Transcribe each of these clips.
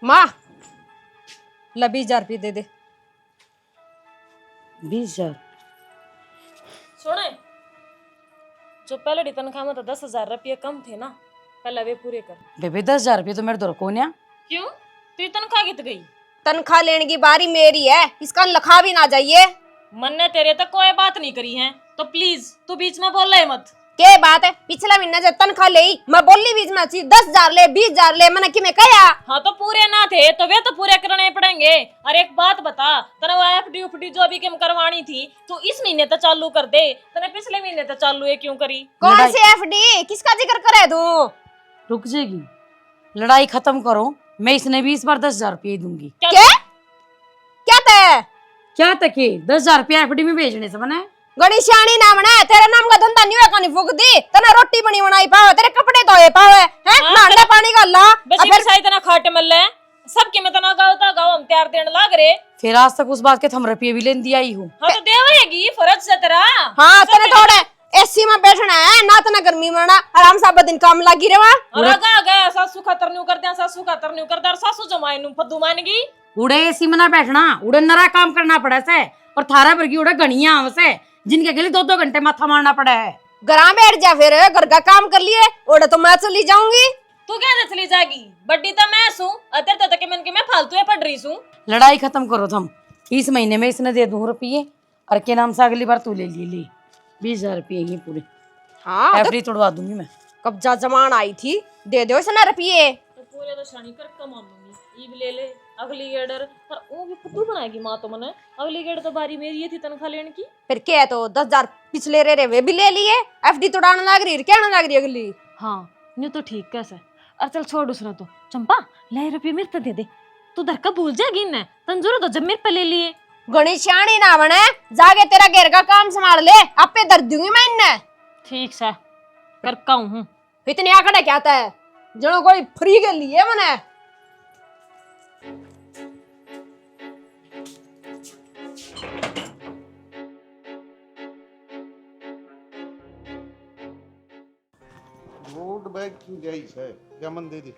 माँ ला 20,000 रुपये दे दे। 20,000 सुने, जो पहले तनख्वाह में तो 10,000 रुपये कम थे ना, पहले वे पूरे कर। बेबे 10,000 रुपये तो मेरे दो कौन है? क्यों? तेरी तनख्वाह कित गई? तनख्वाह लेने की बारी मेरी है, इसका लिखा भी ना जाइए। मन ने तेरे तक कोई बात नहीं करी है, तो प्लीज तू बीच में बोल रहे मत। क्या बात है? पिछला महीना जब तनख्वाह ले मैं बोली बीच में 10,000 ले 20,000 ले, मैंने कि मैं कहा हाँ तो पूरे ना थे तो वे तो पूरे करने पड़ेंगे। और एक बात बता, तेरा वो एफडी उफडी जो भी किम करवानी थी तो इस महीने तो चालू कर दे, तने पिछले महीने तो चालू है क्यों करी? कौन सी एफडी? किसका जिक्र करे तू? रुक जाएगी, लड़ाई खत्म करो। मैं इसने भी इस बार 10,000 रुपये दूंगी। क्या क्या तय? क्या तक 10,000 रुपया एफडी में भेजने से बना है? गणी श्याणी ना बना, तेरे नाम का धंधा नहीं हुआ, फूक दी तना रोटी बनी बनाई पावे, तेरे कपड़े धोए पावे हैं, नहाने पानी का ला बस ये इतना खाट मल है सबके में तना गाँव हम तैयार देने लाग रहे। फिर आज तक उस बात के थम रुपये भी लेने दिया ही हूँ। हाँ तो देवेगी फर्ज से तेरा। हाँ तेरे थोड़े एसी में बैठना है ना, तना गर्मी में ना आराम से दिन काम लगी रे। और आगा गया सासू खातर न्यू कर दिया, सासू खातर न्यू कर दिया, सासू जमाए नु फद्दू मानेगी। उड़े एसी में ना बैठना, उड़े नरा काम करना पड़ा से, और थारा भर की उड़े गणिया हमसे जिनके लिए 2-2 घंटे माथा मारना पड़ा है। घर बैठ जा, फिर घर का काम कर लिए, ओडे तो मैं चली जाऊंगी। तू क्या चली जाएगी? बड्डी तो मैं सू, अतर तो तक मन के मैं फालतू है पढ़ रही सू। लड़ाई खत्म करो तुम। इस महीने में इसने दे दूं रुपये, और के नाम से अगली बार तू ले 20,000 रुपये ही पूरे। हाँ एफडी तोड़वा दूंगी मैं। कब्जा जमान आई थी, दे दो इसना रुपये। तो पूरे तो शानी कर कमा लूंगी, ईब ले ले अगली गेडर, पर वो भी फुद्दू बनाएगी माँ तो मने। अगली गेड तो बारी मेरी ये थी तनख्वाह लेने की। फिर क्या तो 10,000 पिछले रे वे भी ले लिए, एफडी तोड़ाने लग रही, क्या लग रही अगली। हाँ न्यू तो ठीक कैसे। अरे चल छोड़ उसने तो, चंपा ले रुपये मेरे पे दे दे, तू दर का भूल जाएगी न, तंजूर तो जब मेरे पे ले लिए। गणी श्याणी ना बने, जाके तेरा घर का काम संभाल ले, आपे दर दूंगी मैं इन्हें। ठीक से कर काऊं हूँ। इतनी आंकड़े क्या है जनो कोई फ्री के लिए मने। रोड बैग क्यों गई है? क्या मन दे दी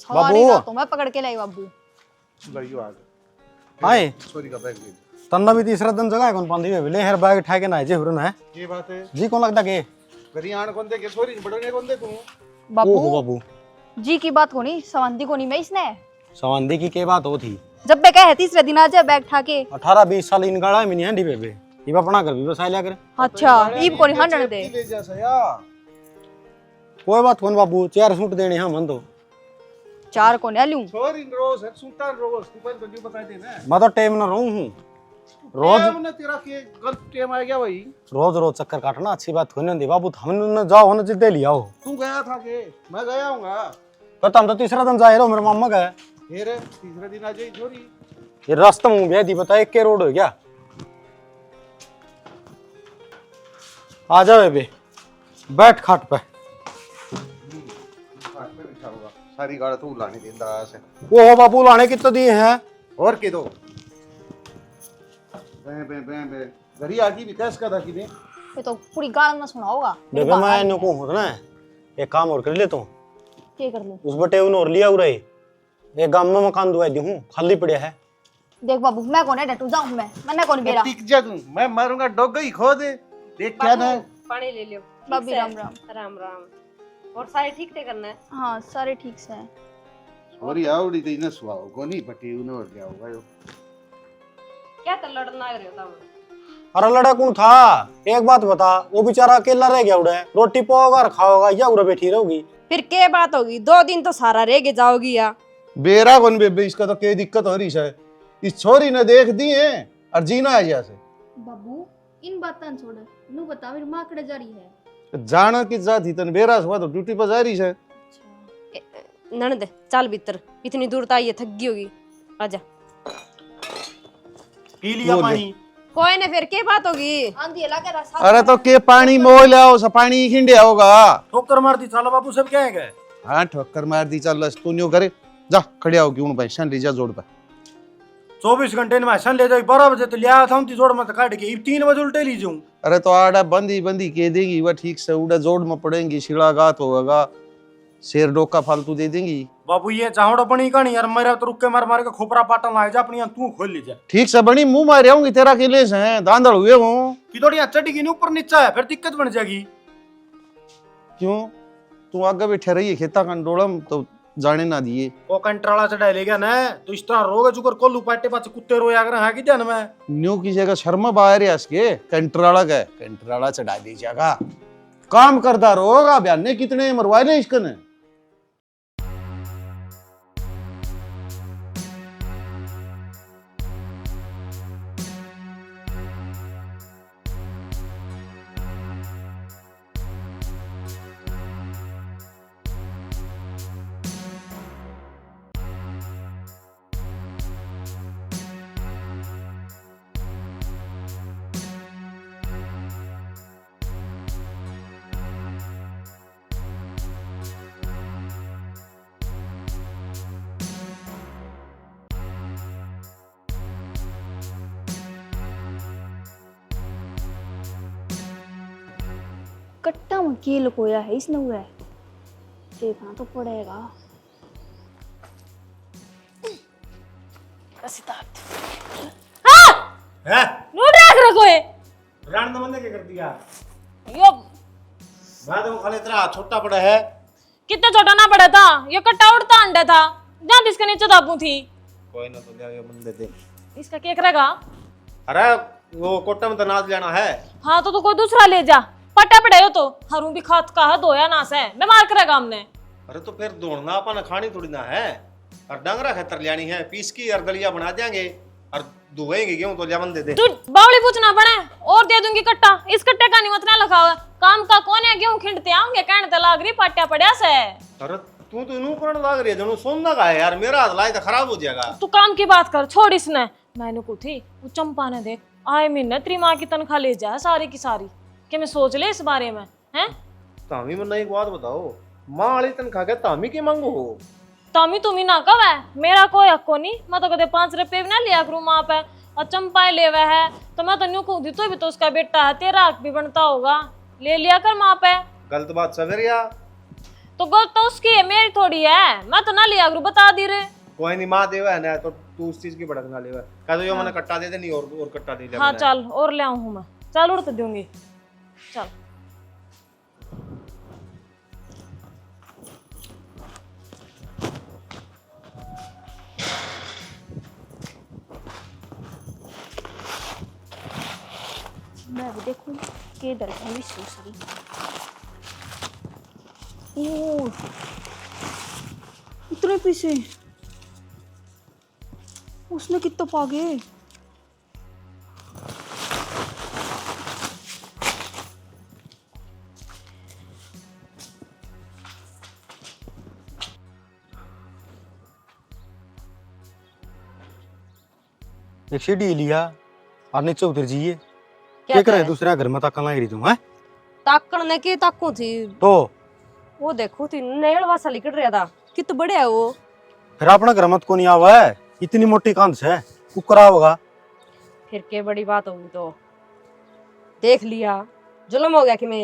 बाबू तो मैं पकड़ के लाई बाबू। लइयो आ गए हाय सॉरी का बैग ले तन्ना भी तीसरा दिन जगह कौन पांदी है ले हर बैग उठा के ना जे हुरन है ये बात है जी कौन लगता के घरी आण कौन दे के सॉरी बड़ने कौन दे तू ओहो बाबू जी की बात कोनी सवंती कोनी में इसने सवांदी की के बात हो थी जब बे कहे तीसरे दिन आ जाए बैग ठाके 18-20 साल इन गाड़ा में नहीं हंडी बेबे ये अपना कर भी बसाया कर अच्छा ईब कोनी हंडन दे ले जा सया कोई बात कौन बाबू 4 सूट देने हम मन दो 4 कोने आलू सॉरी रोज है सुल्तान रोज तू पर तो बता दे ना मैं तो टाइम ना रहूं हूं रोज हमने तेरा के गलत टाइम आ गया भाई रोज चक्कर काटना अच्छी बात होने दे बाबू हमने जाओ होने जिद्दे लिया हो तू गया था के मैं गया हूंगा कहता हम तो तीसरा दिन जाए रहो मेरे मामा का फिर तीसरे दिन आ जाई छोरी ये रास्ता मुंह भी दी बता 1 के रोड हो गया आ जाओ बेबे बैठ खाट पे सारी गाड़ी तू लाने देंदा से वो हो बाबू लाने कितने दिए हैं और के दो बे बे बे बे घरी आजी विकास का था कि ने ये तो पूरी गाल में सुना होगा बेबे मैं इनको कहूं ना एक काम और कर ले तू क्या कर लूं उस बटे उन और लिया उरे एक गांव में मकान दुआ दी हूं खाली पड़े है देख बाबू मैं कोने डटू जाऊं मैं कोनी बेरा टिक जा तू मैं मारूंगा डोग ही खो दे देख क्या ना पानी ले लियो। बाबी राम राम राम राम। और सारे ठीक थे करना है? हाँ सारे ठीक से हैं सॉरी आवड़ी तो इने सुआओ कोनी बटी उन और क्या होगा यो क्या तो लड़ना लग रहे हो? अरे लड़ा कौन था एक बात बता वो बेचारा अकेला रह गया उड़े रोटी पाओगा और खाओगा या उड़े बैठी रहोगी फिर क्या बात होगी, 2 दिन तो सारा रह के जाओगी या बेरा कौन बेबे इसका तो क्या दिक्कत हो रही है इस छोरी ने देख दी है और जीना है जैसे बाबू इन बातन छोड़ नु बता मेरी मां कड़े जा रही है जाना की जाती तन बेरा हुआ तो ड्यूटी पर जा रही है ननद चल भीतर, इतनी दूर तो ये थक गई होगी, आजा। पी लिया पानी कोई ना फिर क्या बात होगी? आंधी लगे रहा अरे तो के पानी मोह लाओ सा पानी खिंडे होगा ठोकर मार दी साला बाबू सब क्या है गए हाँ ठोकर मार दी चल तू न्यू करे जा खड़े आओ क्यों भाई शन लीजा जोड़ पे 24 घंटे में सन ले जाओ 12 बजे तो लिया था जोड़ मत काट के 3 बजे उल्टे ली जाऊं अरे तो आड़ा बंदी बंदी के देगी वह ठीक से उड़ा जोड़ में पड़ेंगी शिड़ा गात होगा शेर डोका फालतू दे देंगी बाबू ये चाहोड़ा बनी कहानी यार, मेरा तो रुक के मार मार के खोपरा पाटन लाए जा अपनी तू खोल लीजा ठीक से बनी मुंह मारे होंगी तेरा किले से दांदड़ हुए हूँ। कि थोड़ी चढ़ी की ऊपर नीचा है, फिर दिक्कत बन जाएगी। क्यों तू आगे बैठे रही है खेता कंडोलम तो जाने ना दिए। वो कंट्राला चढ़ा ले गया ना, तो इस तरह रोगे चुकर कोल्लू पाटे पाचे कुत्ते रोया कर है कि ध्यान में न्यू की जगह शर्मा बाहर है इसके कंट्राला का कंट्राला चढ़ा दीजिएगा। काम करता रहोगा बयान ने कितने मरवाए ने इसका ने। कट्टा में की लुकोया है इसने हुआ है, देखना तो पड़ेगा। है नोट रख रखो है रान ने बंदे क्या कर दिया? यो बाद में खाली तेरा छोटा बड़ा है। कितना छोटा ना पड़ा था, ये कट्टा उड़ता अंडा था जहाँ इसके नीचे दाबू थी। कोई ना तो ले बंदे दे। इसका केक रहेगा। अरे वो कोटा में तो नाच लेना है। हाँ तो कोई दूसरा ले जा, पट्टा पड़े हो तो हरू भी खात का है, धोया नास है बीमार करेगा हमने। अरे तो फिर दौड़ना अपन खानी थोड़ी ना है, और डंगरा खतर लियानी है, पीस की और दलिया बना देंगे और धोएंगे गेहूं तो लेमन दे दे। तू बावली पूछना पड़े और दे दूंगी कट्टा, इस कट्टे का निमत ना लगा हुआ काम का कौन है, गेहूं खिंडते आऊंगे कहने तो लाग रही पाट्या पड़िया से। अरे तू तो इनू करण लाग रही है, जनू सोना का है यार, मेरा हाथ लाई तो खराब हो जाएगा। तू काम की बात कर, छोड़ इसने। मैंने को थी वो चंपा ने देख आए महीने तेरी माँ की तनख्वाह ले जाए सारी की सारी, कि मैं सोच ले इस बारे में हैं। तामी मन्ना एक बात बताओ, माँ वाली तनख्वाह के तामी की मांगो हो? तामी तुम्ही ना कब है, मेरा कोई हक को नहीं, मैं तो कदे 5 रुपए भी ना लिया करूँ माँ पे, और चंपा ले वह है तो मैं तो न्यू कहूँ दी तो भी तो उसका बेटा है, तेरा हक भी बनता होगा, ले लिया कर माँ पे। गलत बात सवेरिया तो गलत तो उसकी है, मेरी थोड़ी है, मैं तो ना लिया करूँ, बता दी रे। कोई नहीं, माँ देवा है ना तो तू उस चीज की भड़क ना लेवा, कह दो यो मैंने कट्टा दे दे, नहीं और कट्टा दे दे। हाँ चल और ले आऊँ मैं, चल उड़ तो दूंगी चल। मैं भी देखूं के इधर है सूसरी। ओ इतने पैसे उसने कितना पागे। एक सीढ़ी लिया और नीचे उतर जाइए, क्या करे दूसरा घर में ताकन लग रही तुम है? ताकण ने की ताकू थी तो वो देखो थी नेड़ वासा लिकड़ रहा था, कित बड़े है वो। फिर अपना घर मत को नहीं आवा है, इतनी मोटी कांच है कुकरा होगा। फिर के बड़ी बात होगी तो देख लिया, जुल्म हो गया कि मैं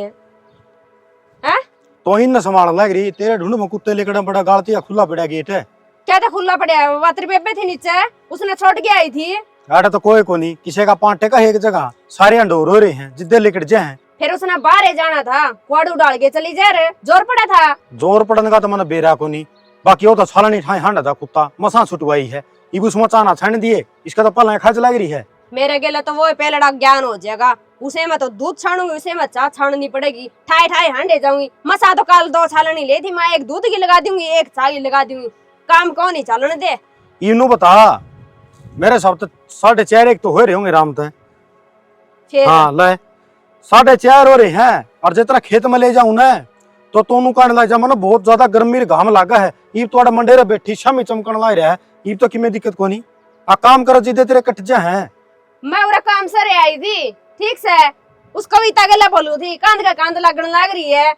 हैं। तो इन संभाल लग रही, तेरे ढूंढ में कुत्ते लेकर बड़ा गालती खुला पड़ा गेट है। क्या था खुला पड़ा, वात्री बेबे थी नीचे, उसने छोड़ के आई थी। आटा तो कोई को नहीं, किसी का पांटे का एक जगह सारे अंडोर हो रहे हैं, जिद्दे लेकर जाए। फिर उसने बाहर जाना था, कुआड़ू डाल के चली जा रहे, जोर पड़ा था। जोर पड़ने का तो मैंने बेरा को नहीं, बाकी वो तो साला नहीं ठाई हांडा था कुत्ता, मसा छुटवाई है, इब उसमें चाना छान दिए, इसका तो पल खर्च लग रही है। मेरे गेले तो वो पहले ज्ञान हो जाएगा, उसे में तो दूध छानूंगी, उसे में चाह छाननी पड़ेगी, ठाई ठाई हांडे जाऊंगी। मसा तो कल 2 छालनी ले थी, मैं एक दूध की लगा दूंगी, एक चाय की लगा दूंगी, काम कौन ही चलने दे। इनू बता मेरे सब तो 4:30 एक तो हो रहे होंगे राम तक। फिर हाँ ले 4:30 हो रहे हैं, और जितना खेत में ले जाऊं ना तो तोनू कान लग जा, मन बहुत ज्यादा गर्मी घाम लागा है, इब तो मंडेरे बैठी शामी चमकन ला रहा है, इब तो किमें दिक्कत को नहीं। आ काम करो जिदे तेरे कट जा है। मैं उरा काम से रे आई थी, ठीक से उस कविता गला बोलू थी, कांद का कांद लगने लग रही है,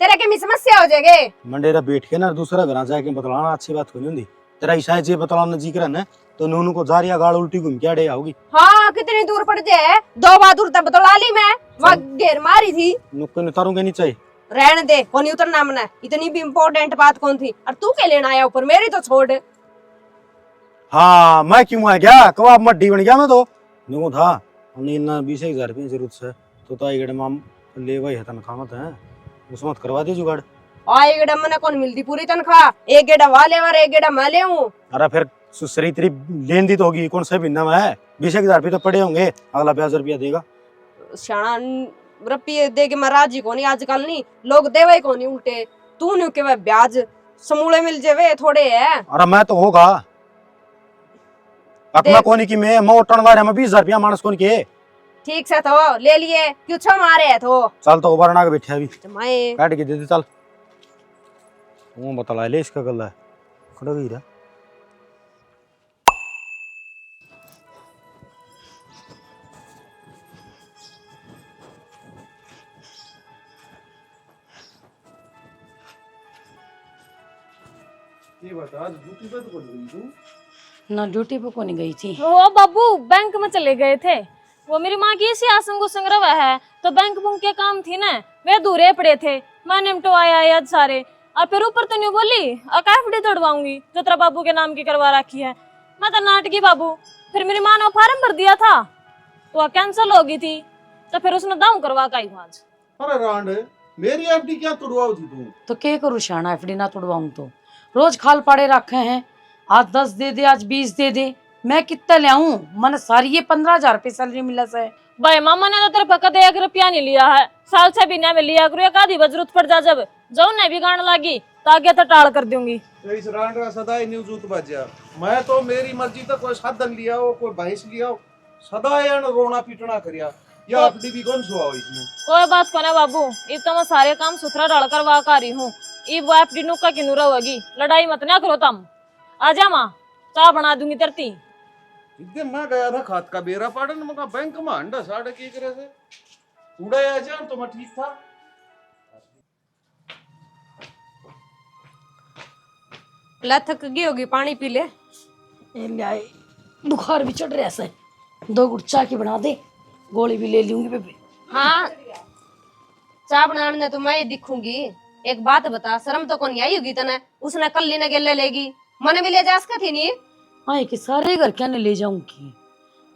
तेरे के में समस्या हो जाएगी। मंडेरा बैठ के ना दूसरा घर जाके बतलाना अच्छी बात नहीं होती, तेरा ईसा जे बतलाना जी करे ना तो नूनू को जारिया गाड़ उल्टी घूम के आड़े आओगी। हाँ कितनी दूर पड़ जाए, 2 बार दूर तक बतला ली मैं, वहाँ घेर मारी थी। नुक्के तारूंगे नहीं चाहिए, रहने दे, कोनी उतरना मना, इतनी भी इम्पोर्टेंट बात कौन थी, और तू के लेना आया ऊपर, मेरी तो छोड़। हाँ मैं क्यों आ गया, कबाब मड्डी बन गया मैं तो। न्यू था हमने इतना 20,000 रुपये जरूरत से तो ताई गड़े माम ले वही है तनख्वाह मत है उसमें मत करवा दे जुगाड़। आए गेड़ा मना कौन मिलती पूरी तनख्वाह, एक गेड़ा वा ले एक गेड़ा मैं ले हूँ। अरे फिर सुसरी तेरी लेन दी तो होगी, कौन सा महीना में है, 20,000 रुपये तो पड़े होंगे, अगला 50 रुपया देगा। शाना रुपये दे के महाराज जी को नहीं, आजकल नहीं लोग देवे को नहीं उल्टे, तू नहीं के ब्याज समूले मिल जावे थोड़े है। अरे मैं तो होगा अपना कोनी की मैं उठन वाले में 20,000 रुपया मानस कोनी के। ठीक से तो ले लिए, क्यों छो मारे है तो चल तो उबार ना के बैठे अभी मैं काट के दे दे चल। वो बता ले इसका गला है खड़ा गई रहा। ये बता ड्यूटी पे तो कौन गई तू? ना ड्यूटी पे कौन गई थी? वो बाबू बैंक में चले गए थे, वो मेरी माँ की इसी आसम को संग्रह है, तो बैंक बुंक के काम थी ना, वे दूरे पड़े थे, मैं निमटो आया आज सारे। और फिर ऊपर तो नहीं बोली एफडी तोड़वाऊंगी जो तेरा बाबू के नाम की करवा रखी है। मैं तो नाटकी बाबू, फिर मेरी माँ ने फॉर्म भर दिया था तो वह कैंसिल हो गई थी, तो फिर उसने दाऊ करवा का आज। अरे रांड मेरी एफडी क्या तोड़वाओ थी तू? तो क्या करूँ शाना, एफडी ना तोड़वाऊं तो रोज खाल पाड़े रखे हैं, आज 10 दे दे आज 20 दे दे, मैं कितना ले आऊं, मन सारी ये 15,000 रुपये सैलरी मिला से। भाई मामा ने तो तेरे पे कदे 1 रुपया नहीं लिया है, साल से भी नहीं लिया करो, एक आधी जरूरत पड़ जा जब जाओ नहीं भी गाने लगी तो आगे तो टाल कर दूंगी। इस रांड का सदा ही न्यूज उत बजा, मैं तो मेरी मर्जी तक कोई साधन लिया हो कोई भैंस लिया हो, सदा यान रोना पीटना करिया, या एफडी भी कौन सुआ हो इसमें। कोई बात को ना बाबू, इब तो मैं सारे काम सुथरा डाल कर वाक आ रही हूँ, इब वो एफडी नुक्का की नूरा होगी, लड़ाई मत ना करो तुम। आजा माँ चाय बना दूंगी तरती। एकदम मैं गया था खात का बेरा पाड़न, मगा बैंक में अंडा साढ़े की करे से उड़ाया जान तो मैं ठीक था। ला थक गई होगी, पानी पी ले। ये ले आए, बुखार भी चढ़ रहा है, 2 गुट चाय की बना दे, गोली भी ले लूंगी बेबे। हाँ चाय बनाने तो मैं दिखूंगी, एक बात बता, शर्म तो कौन आई होगी तने, उसने कल लेने के ले लेगी, मने भी ले जा सका थी नहीं। हाँ कि सारे घर क्या ने ले जाऊंगी,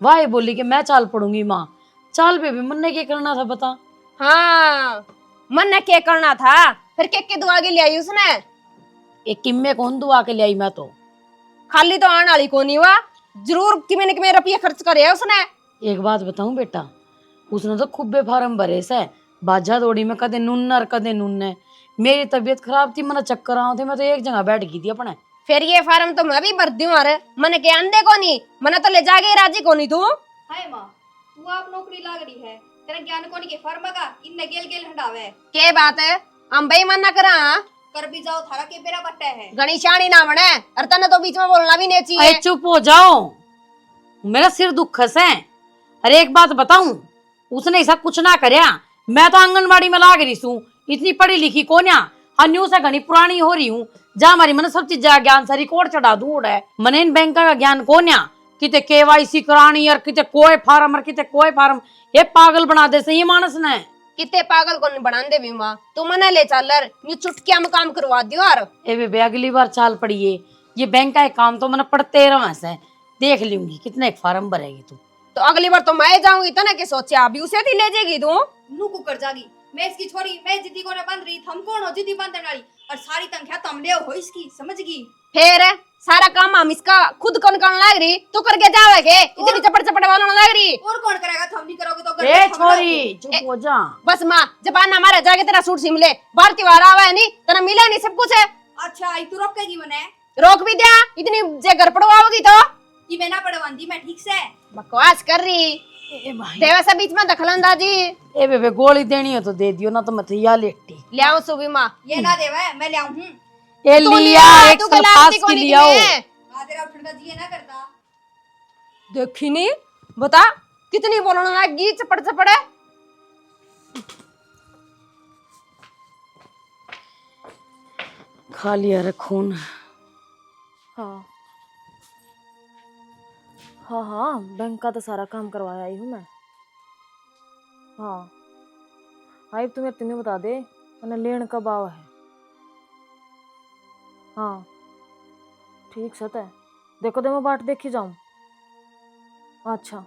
वाह बोली कि मैं चाल पड़ूंगी, माँ चाल पे भी मन ने क्या करना था बता। हाँ मन ने क्या करना था, फिर के दुआ के ले आई उसने, एक किम्मे कौन दुआ के ले आई, मैं तो खाली तो आने वाली को नहीं हुआ, जरूर किमे रुपये खर्च करे है उसने। एक बात बताऊं बेटा, उसने तो खूब बेफारम भरे से, बाजा दौड़ी में कदे नून और कदे नून, मेरी तबीयत खराब थी, मैंने चक्कर आए थे, मैं तो एक जगह बैठ गई थी अपने। फिर ये फार्म तो मैं भी भर दूं, अरे मैंने के अंदे को नहीं, मैंने तो ले जाके राजी को नहीं तू। हाय माँ तू आप नौकरी लाग रही है, तेरा ज्ञान कोनी के फर्म का इनने गेल गेल हटावे के बात है, हम बेईमान ना करा, कर भी जाओ, थारा के बेरा बट्टा है। गणेशानी ना बने, और तने तो बीच में बोलना भी नहीं अरे चाहिए। चुप हो जाओ, मेरा सिर दुख है। अरे एक बात बताऊं, उसने ऐसा कुछ ना करया, मैं तो आंगनबाड़ी में लाग रही हूँ, इतनी पढ़ी लिखी कोन्या, अन्यू से घनी पुरानी हो रही हूँ, जा हमारी मैंने सब चीज ज्ञान सारी कोड चढ़ा दूं है, मने इन बैंक का ज्ञान कोन्या, किते केवाईसी करानी और किते कोई फार्म और किते कोई फार्म, ये पागल बना दे सही मानस ने। कितने पागल को नहीं बना दे भी माँ, तू मना ले चल, ये चुटकिया में काम करवा दियो यार। ए बेबे अगली बार चाल पड़िए, ये बैंक का एक काम तो मैंने पढ़ते रहा से, देख लूंगी कितने एक फार्म भरेगी तू। तो अगली बार तो मैं जाऊंगी, तना के सोचा अभी उसे थी ले जाएगी तू। नू कुकर जागी, मैं इसकी छोरी, मैं जिद्दी को ना बंद रही, थम कौन हो जिद्दी बंदने वाली, और सारी तनख्वाह तुम ले हो इसकी, समझ गई। फिर सारा काम हम इसका खुद कौन करने लग रही, तू करके जावे के इतनी चपड़ चपड़ वालों लग रही। और कौन करेगा, थम नहीं करोगे तो ए छोरी चुप हो जा। बस माँ जबान ना मारे, जाके तेरा सूट सिम ले, बाहर त्योहार आवा है नहीं, तेरा मिला नहीं सब कुछ है। अच्छा आई तू रोकेगी मने, रोक भी दिया, इतनी जे घर पड़वाओगी तो कि मैं ना पढ़वांदी, मैं ठीक से बकवास कर रही, ए भाई देवा से बीच में दखलंदाजी। ए बेबे गोली देनी हो तो दे दियो, ना तो मत या लेटी ले आओ सुबी माँ, ये ना देवा मैं ले आऊं हूं, ए तू लिया लिया, एक तू सौ गला पास आती की कोनी लिया हो। किने। आ तेरा उठन का जी ना करता। देखी नहीं, बता कितनी बोलने लगी, चपड़ चपड़ है। खा लिया रे खून। हाँ हाँ हाँ बैंक का तो सारा काम करवाया ही हूँ मैं। हाँ हाँ अब तुम्हें बता दे मैंने लेन कब आवा है। हाँ ठीक सत है, देखो दे मैं बाट देखी जाऊं। अच्छा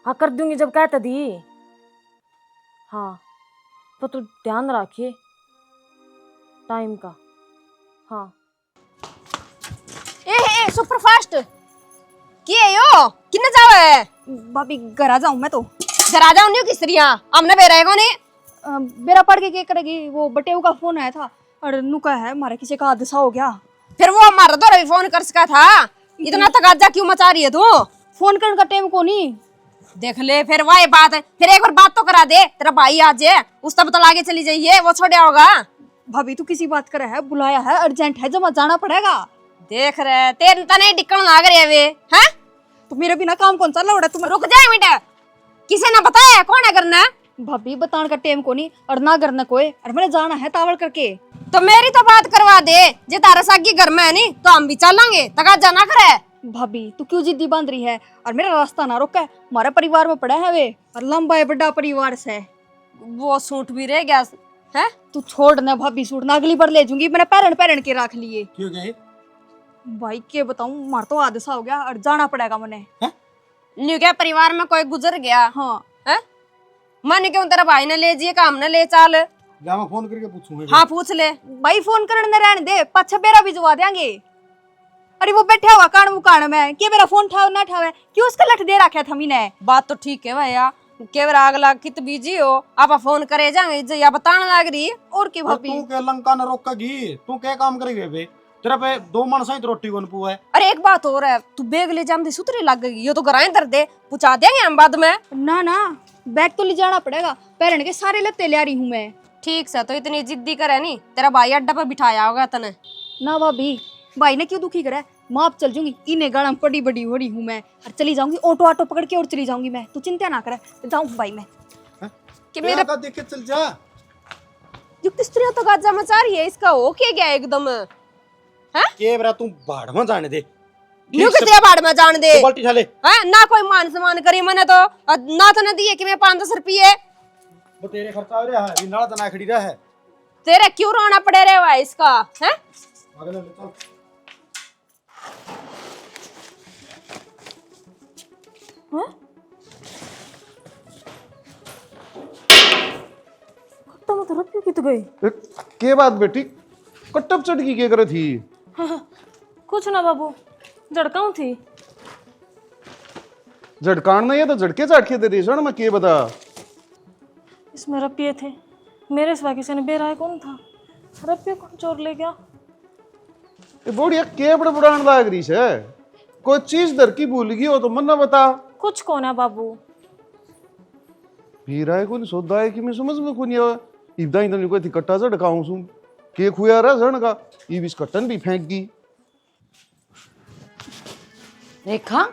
हाँ कर दूंगी जब कहते दी। हाँ तो तू ध्यान रखिए टाइम का। हाँ ए सुपरफास्ट किए यो किन्ने जावे भाभी घर आ जाऊं मैं तो। घर आ जाओ न्यू किसरिया हमने बे रहेगो ने बेरा पड़ के क्या करेगी, वो बटेऊ का फोन आया था और नुका है हमारे किसी का हादसा हो गया। फिर वो हमारा दो भी फोन कर सका था, इतना तगाजा क्यों मचा रही है तू? फोन करने का टाइम को नहीं। देख ले फिर वही बात है, फिर एक बार बात तो करा दे, तेरा भाई आज है उस तब तो आगे चली जाइए, वो छोड़िया होगा। भाभी तू किसी बात करे है, बुलाया है अर्जेंट है, जमा जाना पड़ेगा। देख रहे तेरे तने डिक्कन लाग रहे वे हैं, तो मेरे बिना काम कौन चल रहा? तुम रुक जाए बेटा, किसे ना बताया कौन है करना? भाभी बताने का टाइम को नहीं और ना करना कोई, और मैंने जाना है तावड़ करके। तो मेरी तो बात करवा दे, जे तारा सागी घर में है नहीं तो हम भी चलेंगे, तगाजा ना करे। भाभी तू क्यों जिद्दी बांध रही है, और मेरा रास्ता ना रोका है, हमारे परिवार में पड़ा है वे, और लंबा है बड़ा परिवार से। वो सूट भी रह गया है। तू छोड़ ना भाभी, सूट ना अगली बार ले जूंगी, मैंने पैरन पैरन के रख लिए। क्यों गए? भाई के बताऊं, मार तो हादसा हो गया और जाना पड़ेगा मैंने। न्यू क्या परिवार में कोई गुजर गया हाँ है? मन क्यों तेरा भाई ने ले जिए काम ने ले चाल। या मैं फोन करके पूछूंगा। हाँ पूछ ले। भाई फोन करने रहने दे, पाछा बेरा भिजवा देंगे। अरे वो बैठा हुआ कान मुकान में, के मेरा फोन ठाव ना ठावे, क्यों उसका लठ दे रखा था मीने। बात तो ठीक है भैया, केवल आग लाग कित बीजी हो आप फोन करे जाएंगे जे या बताने लाग रही। और के भाभी तू के लंका न रोकेगी, तू क्या काम करेगी बे? तेरा पे दो मनसा ही तो रोटी बन पुआ है। अरे एक बात और है, तू बैग ले जाम दे सुतरी लग गई, ये तो गराए दर दे पूछा देंगे हम बाद में। ना ना बैग तो ले जाना पड़ेगा, पैरन के सारे लत्ते ले आ रही हूँ मैं। ठीक से तो इतनी जिद्दी करे नहीं, तेरा भाई अड्डा पर बिठाया होगा तने। ना भाभी भाई ने क्यों दुखी करे, माप चल जूंगी, इन्हें गाड़ा बड़ी बड़ी हो रही हूँ मैं, और चली जाऊंगी ऑटो ऑटो पकड़ के और चली जाऊंगी मैं, तू चिंता ना करे, जाऊँ भाई मैं। कि मेरे का देख के चल जा। जो किस्त्रियां तो गाजा मचा रही है, इसका हो क्या गया एकदम है? के बरा तू भाड़ में जाने दे। न्यू कितने बाड़ में जान दे तू बाल्टी छाले। है ना, कोई मान सम्मान करी मैंने तो ना तो न दिए कि मैं 5-10 रुपये। वो तेरे खर्चा हो रहा है, अभी नाला तना खड़ी रहा है। तेरे क्यों रोना पड़े रे भाई इसका है? आगे ले चल। तो मैं तो रख कित गई। के बात बेटी, कट्टप चटकी के करे थी? कुछ ना बाबू, झड़काऊं थी। झटकान नहीं है तो झटके चाटके दे रही मैं के बता। इसमें रुपये थे, मेरे सिवा किसी ने बेरा कौन था, रुपये कौन चोर ले गया। ये बोड़िया के बड़े बुढ़ान लाग रही है, कोई चीज दर की भूल गई हो तो मन ना बता। कुछ कौन है बाबू। पीरा है कोई सौदा है कि मैं समझ में कोई नहीं आवा। इब्दा ही तो कोई थी कट्टा झटकाऊं सुन के खुया रहा जन का, ये बीच कट्टन भी फेंक गई। रेखा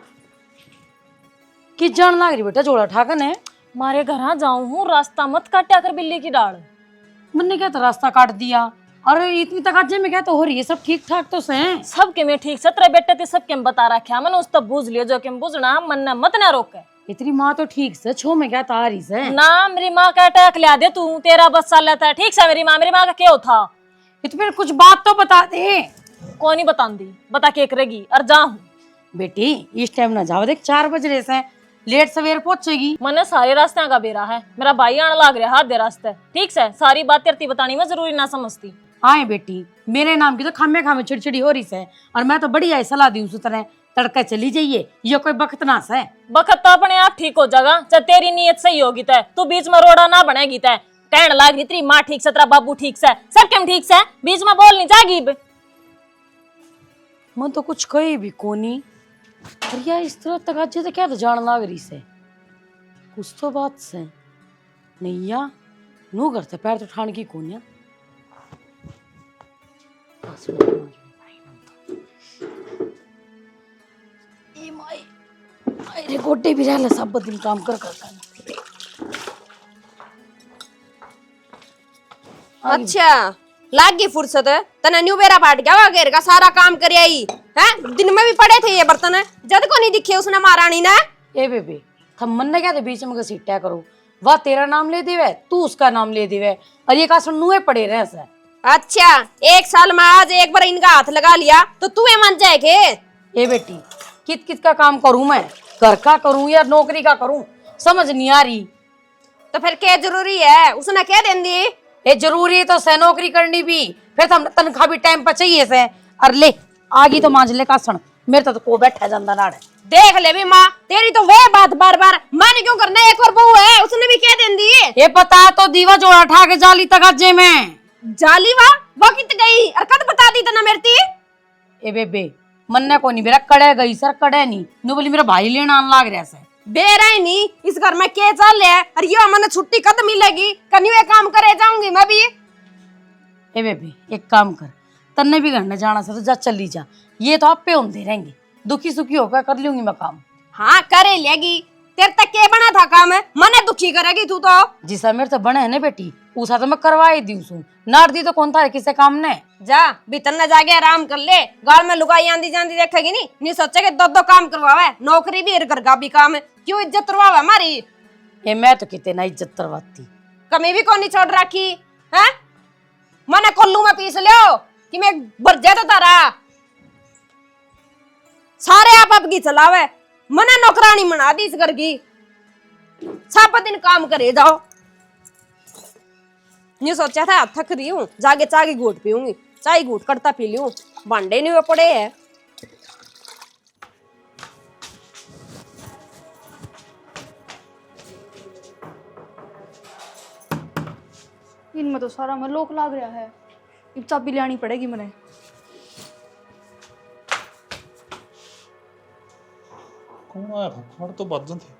कि जान लाग रही बेटा, जोड़ा ठाकन है। मारे घर जाऊं हूँ, रास्ता मत काटा कर बिल्ली की डाल। मैंने क्या तो रास्ता काट दिया, अरे इतनी तकाजे में क्या तो हो रही है, सब ठीक ठाक तो से हैं। सबके में ठीक सत्रह बेटे थे, सबके में बता रखा मैंने, उस तब बूझ लियो जो कि बुझना मन ना मत ना रोके। इतनी माँ तो ठीक से छो में क्या तारी से ना मेरी माँ का अटैक लिया दे तू, तेरा बस साल लेता है। ठीक से मेरी माँ का क्या था, फिर कुछ बात तो बता दे। कौन ही बता दी, बता के करेगी और जा हूँ। बेटी इस टाइम ना जाओ, देख 4 बज रहे से, लेट सवेर पहुंचेगी। मैंने सारे रास्ते का बेरा है, मेरा भाई आने लाग रहा हाथ दे रास्ते। ठीक से सारी बात तेरती बतानी मैं जरूरी ना समझती। आए बेटी, मेरे नाम की तो खामे खामे चिड़चिड़ी हो रही है, और मैं तो बढ़िया सलाह दी उस तरह तड़का चली जाइए, ये कोई बखत ना है। बखत तो अपने आप ठीक हो जाएगा, जब तेरी नीयत सही होगी तय, तू बीच में रोड़ा ना बनेगी तय। कहने लाग रही तेरी माँ ठीक से, तेरा बाबू ठीक से, सब केम ठीक से, बीच में बोल नहीं जाएगी। मैं तो कुछ कही भी कोनी, और यार इस तरह तक आज तो क्या तो जान लाग रही से, कुछ तो बात से नहीं या नू करते पैर तो ठान की कोनिया। अरे गोटे भी रहला, सब दिन काम कर कर। अच्छा लाग गई फुर्सत, तना न्यू बेरा पाट गया घेर का सारा काम कर आई है। दिन में भी पड़े थे ये बर्तन, जद को नहीं दिखे उसने महारानी ने। ए बेबे थम मन ने क्या थे बीच में घसीटा करो, वह तेरा नाम ले देवे, तू उसका नाम ले देवे, और ये का सुनुए पड़े रहे से। अच्छा, 1 साल में आज एक बार इनका हाथ लगा लिया तो तू ये मान जाए के? ए बेटी, कित कित का काम करूं मैं, घर का करूं या नौकरी का करूं, समझ नहीं आ रही। तो फिर क्या जरूरी है, उसने क्या देन दी? ये जरूरी है तो से नौकरी करनी भी, फिर तो हम तनख्वाह भी टाइम पर चाहिए से। और ले आगी तो मांझ ले कासन, मेरे तो को बैठा ਜਾਂਦਾ नाड़। देख ले भी माँ, तेरी तो वे बात बार बार मन क्यों करना, एक और बहू है उसने भी क्या देन दी? ये पता तो दीवा जोड़ा ठा के जाली तक अज्जे में जाली वो कित गई और कद बता दी तना मेरे ती? ए बेबे मन्ने को नहीं, मेरा कड़े गई सर कड़े नहीं, नु बोली मेरा भाई लेना आन लाग रहा से। बेरा ही नहीं, इस घर में क्या चल रहा है और ये मैंने छुट्टी कद मिलेगी, कन्यू ये काम करे जाऊंगी मैं भी। ए बेबी एक काम कर, तन्ने भी घर में जाना से तो जा चली जा, ये तो आप पे होते रहेंगे, दुखी सुखी होकर कर लूंगी मैं काम। हाँ करे लेगी, तेरे तक के बना था काम है, मने दुखी करेगी तू तो। जिसा मेरे तो बने है ना बेटी, उसा तो मैं करवाई दी उसू, नार दी तो कौन था किसे काम ने। जा भीतर न जाके आराम कर ले, गाल में लुगाई आंदी जांदी देखेगी नहीं सोचे कि दो काम करवावे, नौकरी भी घर का भी काम है, क्यों इज्जत करवावे हमारी? ये मैं तो कितने ना इज्जत करवाती, कमी भी कौन नहीं छोड़ रखी है, मने कोल्लू में पीस लियो कि मैं बरजे तो तारा सारे आप की चलावे, मने नौकरानी बना दी इस घर की, सब दिन काम करे जाओ। न्यू सोचा था थक रही हूँ, जाके चाय की घूट पीऊंगी, चाय घूट करता पी लूं, भांडे नहीं हुए पड़े है। इनमें तो सारा में लोक लाग रहा है, अब चाबी लानी पड़ेगी मने। कौन आया था? खड़ तो बज थे।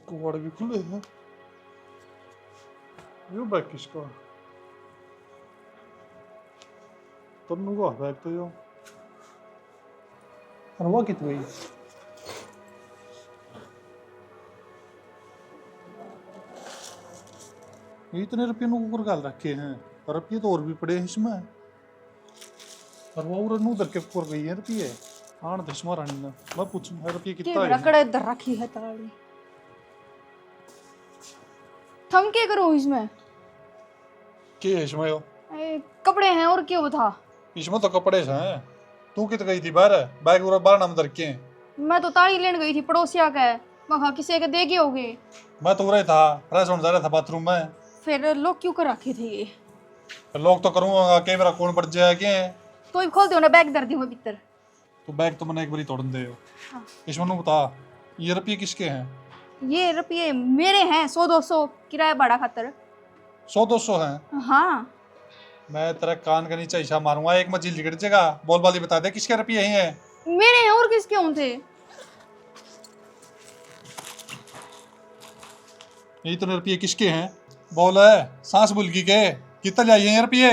कुआड़े भी खुले हैं। यो बैग किसका? तन्नू का बैग तो यो। और वो कित गई? इतने रुपये ऊपर गाल रखे हैं, रुपये तो और भी पड़े हैं इसमें, और वो रनू दर के ऊपर गई है रुपये। आन दशमा रानी ना मैं पूछूं है रुपये कितना है? कड़े दर रखी है ताड़ी, थम के करो इसमें? के है इसमें यो? कपड़े हैं और क्या बता? इसमें तो कपड़े हैं। तू कित गई थी बाहर? बैग पूरा बाहर नाम दर के। मैं तो ताड़ी लेने गई थी पड़ोसिया का, मैं किसी के देगे होगे। मैं तो रहा था फ्रेश होने जा रहा था बाथरूम में। फिर लोग क्यों कर रखे थे ये? लोग तो करूँगा के मेरा कौन बढ़ जाए के? तो ही खोल दो ना, बैग दर दी मैं भीतर। तो बैग तो मैंने एक बारी तोड़ दे हो। हाँ। इसमें नू बता ये रुपये किसके हैं? ये रुपये मेरे हैं, 100-200 किराया भाड़ा खातर। 100-200 हैं? हाँ। मैं तेरा कान का नीचे हिस्सा मारूंगा, एक मजील लिगड़ जाएगा। बोल बाली बता दे किसके रुपये ही हैं? मेरे हैं और किसके हों थे? ये इतने रुपये किसके हैं? बोल है सांस बुलगी के कितना लाइए हैं रुपये?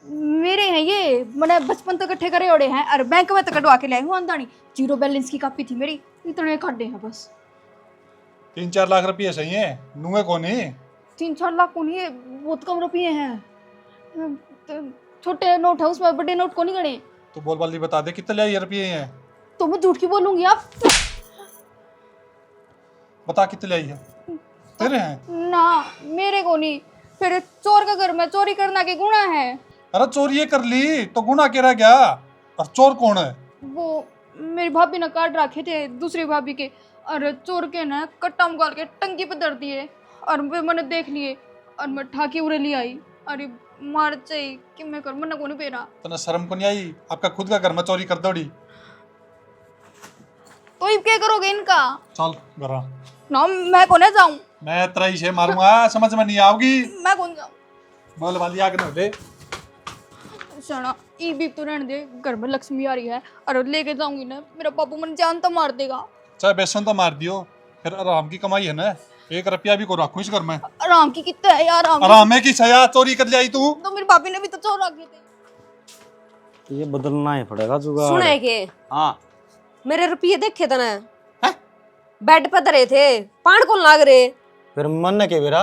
मेरे हैं ये, मैंने बचपन तक इकट्ठे करे ओड़े हैं, और बैंक में तो कटवा के लाए हूँ अंदानी। 0 बैलेंस की कॉपी थी मेरी, इतने खड्डे हैं बस। 3-4 लाख रुपये सही है नुए को नहीं? 3-4 लाख को नहीं, बहुत कम रुपये हैं। तो छोटे नोट है उसमें, बड़े नोट को नहीं गणे। तो बोल बाली बता दे कितने लाइए रुपये हैं? तो मैं झूठ की बोलूंगी आप? बता कितने लाई है? तेरे हैं ना, मेरे को नहीं। फिर चोर का घर में चोरी करना के गुना है। अरे चोरी ये कर ली तो गुना के रह गया, और चोर कौन है? वो मेरी भाभी ने काट रखे थे दूसरी भाभी के, और चोर के ना कट्टा निकाल के टंकी पे धर दिए, और मैंने देख लिए और मैं ठाकी उड़े ले आई। अरे मार चाहिए कि मैं कर, मना को नहीं पेरा। तना शर्म को नहीं आई? आपका खुद का घर में चोरी कर दौड़ी। तो अब क्या करोगे इनका? चल घर ना, मैं को नहीं जाऊं। मैं तेरा इसे मारूंगा, समझ में नहीं आओगी। मैं कौन जाऊं? बोल वाली आग न दे। सुना, ई भी तो रहने दे, घर में लक्ष्मी आ रही है, और लेके जाऊंगी ना मेरा बाबू मन जान तो मार देगा। चाहे बेसन तो मार दियो, फिर आराम की कमाई है ना, 1 रुपया भी को रखू इस घर में। आराम की कितना है यार? आराम है कि सया चोरी कर लिया तू? तो मेरी भाभी ने भी तो चोर रखे थे। ये बदलना ही पड़ेगा जुगाड़। सुने के हाँ, मेरे रुपये देखे थे ना, बेड पे धरे थे, पान कौन लाग रहे? फिर मन के बेरा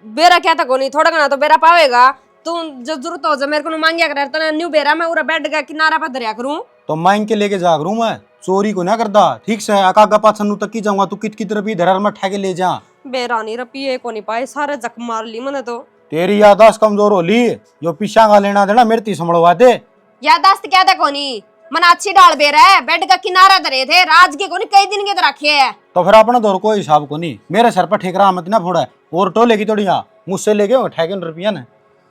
बेरा क्या था कोनी, थोड़ा घना तो बेरा पावेगा। तू जो जरूरत हो जा मेरे को मांगिया कर तना न्यू बेरा मैं उरा बेड का किनारा पर धरिया करूं। तो मांग के लेके जाग रू मैं, चोरी को ना करदा। ठीक से आका पाछन नु तक की जाऊंगा, तू कित रुपये धरार में ठा के ले जा। बेरा नहीं रपिए को नहीं पाए, सारे जक मार ली मैंने तो। तेरी यादाश्त कमजोर हो ली, जो पीछा का लेना देना मेरे ती संभलवा दे। यादाश्त क्या था कोनी, मन अच्छी डाल बेरा है, बेड का किनारा धरे थे राज के कोनी कई दिन के तो रखे है। तो फिर अपना दौर कोई हिसाब को नहीं, मेरे सर पर ठेकरा मत ना फोड़ा। और टोले की तोड़िया मुझसे ले गए ठेकन रुपया ने।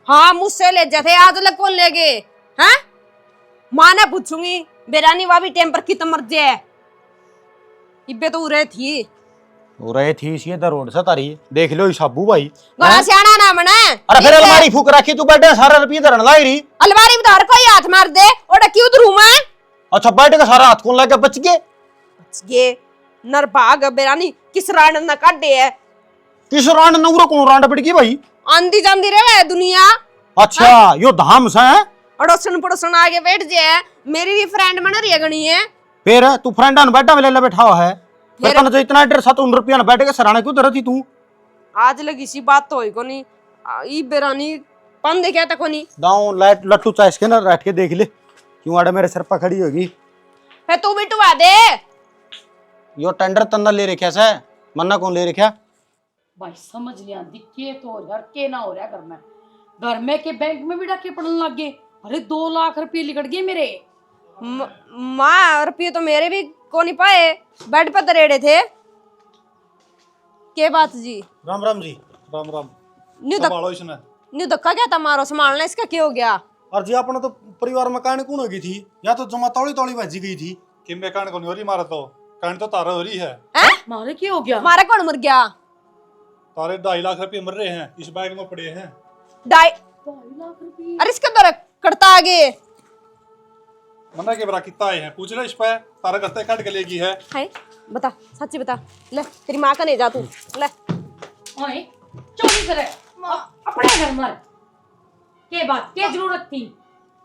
हाँ मुझसे ले जाते, आज लग कौन ले गए हैं? माँ ने पूछूंगी बेरानी वाभी टेम्पर की तो मर्जी है। इब्बे तो उरे थी हो रहे थी इसी इधर रोड से तारी देख लो साबू भाई। बड़ा सियाना ना मने। अरे फिर अलमारी फूक रखी तू बैठे सारा रुपये धरन लाई रही। अलमारी में तो हर कोई हाथ मार दे और क्यों धरू मैं? अच्छा बैठे का सारा हाथ कौन लगा बच गए? ये नरभाग बेरानी किस राण न काटे है। किस रांड नौरा कौन रांड पड़ गई भाई? आंधी जांदी रहे दुनिया। अच्छा यो धाम से है? अड़ोसन पड़ोसन आगे बैठ जाए, मेरी भी फ्रेंड बन रही है गणी है। फिर तू फ्रेंड ने बैठा ले बैठा हुआ है, फिर तो इतना डेढ़ 7 रुपया ना बैठे के सराने क्यों धरती तू? आज लगी सी बात तो होई कोनी, ई बेरानी पन देखा था कोनी। दाऊ लाइट लट्टू चाइस के ना बैठ के देख ले क्यों आड़े मेरे सर पर खड़ी होगी। फिर तू भी टुवा दे। यो टेंडर तंदा ले रखा से, मन्ना कौन ले रखा? भाई समझ नहीं आती के तो हो यार के ना हो रहा घर में के बैंक में भी डाके पड़ने लग गए। अरे 2 लाख रुपये लिकट गए मेरे। माँ रुपये तो मेरे भी को नहीं पाए, बेड पर दरेड़े थे। के बात जी? राम राम जी। राम राम। न्यू संभालो इसने। न्यू धक्का क्या था मारो संभालना, इसका क्या हो गया? और जी अपना तो परिवार में कहानी कौन होगी थी, या तो जमा तौली तौली बजी गई थी। किम में कान को नहीं हो रही मारा तो कान तो तारा हो रही है। मारे क्या हो गया? मारा कौन मर गया? तारे 2.5 लाख रुपए मर रहे हैं, इस बैग में पड़े हैं। 2.5 लाख रुपये? अरे इसका तो कटता आगे। मना के बरा कितना आए हैं पूछ ले, इस पे तारा करते काट के लेगी है। हाय बता, सच्ची बता, ले तेरी माँ का नहीं जा तू ले। ओए चोरी करे अपने घर मर के बात के जरूरत थी?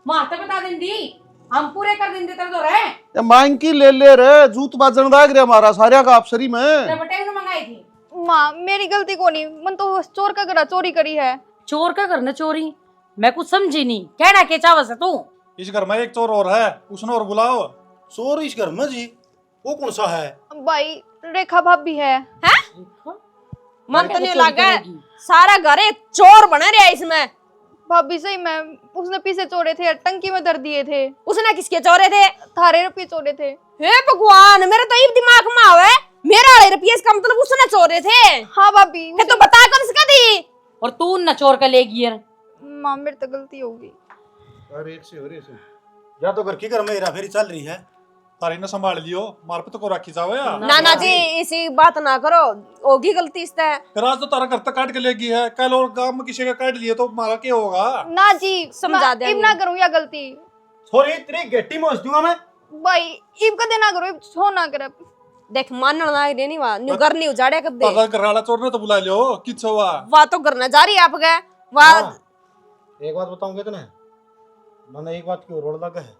मार तो बता देंदी, हम पूरे कर देंदे तेरे तो रहे। मांग की ले रे जूत बाजन दाग रे हमारा सारिया का अफसरी में। तेरे बटे से मंगाई थी। माँ मेरी गलती को नहीं, मन तो चोर का घर चोरी करी है। चोर का करना चोरी? मैं कुछ समझी नहीं, कहना के चावस है तू? इस घर में एक चोर और है, उसने और बुलाओ। चोर इस घर में जी? वो कौन सा है? भाई रेखा भाभी है। मन तो नहीं लगा सारा घर एक चोर बना रहा है इसमें। भाभी सही में उसने पीछे चोरे थे, टंकी में धर दिए थे। उसने किसके चोरे थे? थारे रुपये चोरे थे। हे भगवान, मेरे तो ये दिमाग में आवे मेरा वाले रुपये इसका मतलब उसने चोरे थे। हाँ भाभी। फिर तो बता कौन इसका दी? और तू न चोर का लेगी यार। माँ मेरी तो गलती होगी। अरे एक से या तो घर की घर में हेरा फेरी चल रही है। तारी ने संभाल लियो, मार पे तो को रखी जावे या। ना जी इसी बात ना करो, होगी गलती इससे। फिर आज तो तारा घर तक काट के लेगी है, कल और गांव में किसी का काट लिए तो मारा क्या होगा? ना जी समझा दे। इब ना करूँ या गलती। सॉरी तेरी गेटी में दूंगा मैं। भाई इब कदे ना करो, इब छो ना करे। देख मानना ना दे नहीं वा न्यू घर नहीं उजाड़े कब दे। तारा घर वाला चोर ने तो बुला लियो, किछ हुआ? वा तो करना जा रही है आप गए वा। एक बात बताऊंगे तो ना, मैंने एक बात की रोड लगा है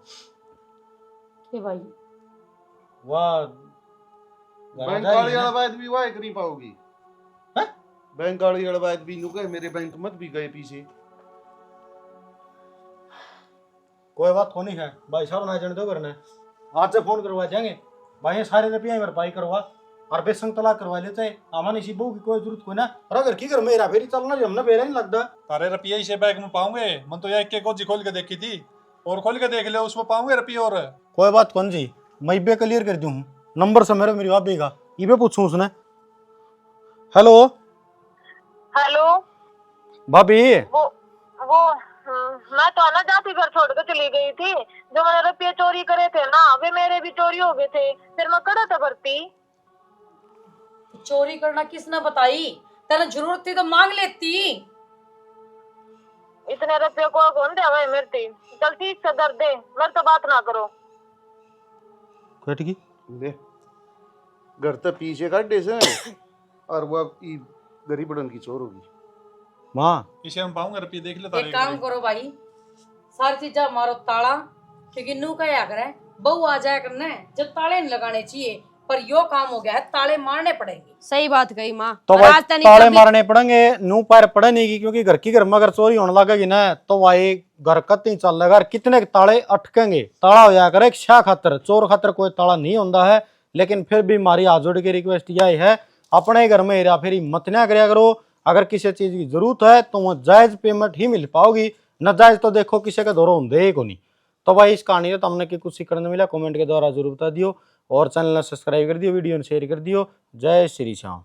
के भाई वाह बैंक वाली अड़बाद भी वाह करी पाओगी। बैंक वाली अड़बाद भी नु गए, मेरे बैंक मत भी गए पीछे। कोई बात होनी है भाई साहब, ना जाने दो करना आज से फोन करवा जाएंगे भाई, सारे रुपया मेरे भाई करवा और बेसंग तलाक करवा लेते हैं। अमान इसी बहू की कोई जरूरत कोई ना। और अगर की कर मेरा फेरी चलना जो हमने बेरा नहीं लगता। तारे रुपये इसे बैग में पाऊंगे, मन तो एक गोजी खोल के देखी थी, और खोल के देख ले उसमें पाऊंगे रुपये। और कोई बात कौन जी, मैं इबे क्लियर कर दूं नंबर से मेरी भाभी का, इबे पूछूं उसने। हेलो हेलो भाभी। वो मैं तो ना जाती घर छोड़ कर चली गई थी। जो मैंने रुपये चोरी करे थे ना, वे मेरे भी चोरी हो गए थे। फिर मैं कड़ा था भरती। चोरी करना किसने बताई? तेरे जरूरत थी तो मांग लेती। इतने रुपये को कौन दे हमें मिलती? चल ठीक से दर दे, मेरे तो बात ना करो। की ले घर तक पीछे काटे से और वो गरीब बड़न की चोर होगी। माँ इसे हम पाऊंगे रुपये, देख ले तारे। एक काम करो भाई, सारी चीजा मारो ताला, क्योंकि नू क्या करे बहू आ जाया करना है जब ताले नहीं लगाने चाहिए। पर यो काम हो गया है, ताले मारने पड़ेंगे। सही बात कही माँ। तो और भाई आज तक ताले कभी- मारने पड़ेंगे, नू पैर पड़े नहीं की, क्योंकि घर की घर में अगर चोरी होने लगेगी ना तो भाई घर कत्ती चल लेगा। कितने के ताले अटकेंगे, ताला हो जाया करे शाह खातर, चोर खातर कोई ताला नहीं होता है। लेकिन फिर भी हमारी हाथ जोड़ के रिक्वेस्ट यही है, अपने घर में हेरा फेरी मत ना करया करो। अगर किसी चीज की जरूरत है तो वो जायज पेमेंट ही मिल पाओगी, नाजायज तो देखो किसी के दौर होंगे ही को नहीं। तो भाई इस कहानी में तुमने की कुछ सीखने मिला, कमेंट के द्वारा जरूर बता दियो, और चैनल सब्सक्राइब कर दियो, वीडियो शेयर कर दियो। जय श्री श्याम।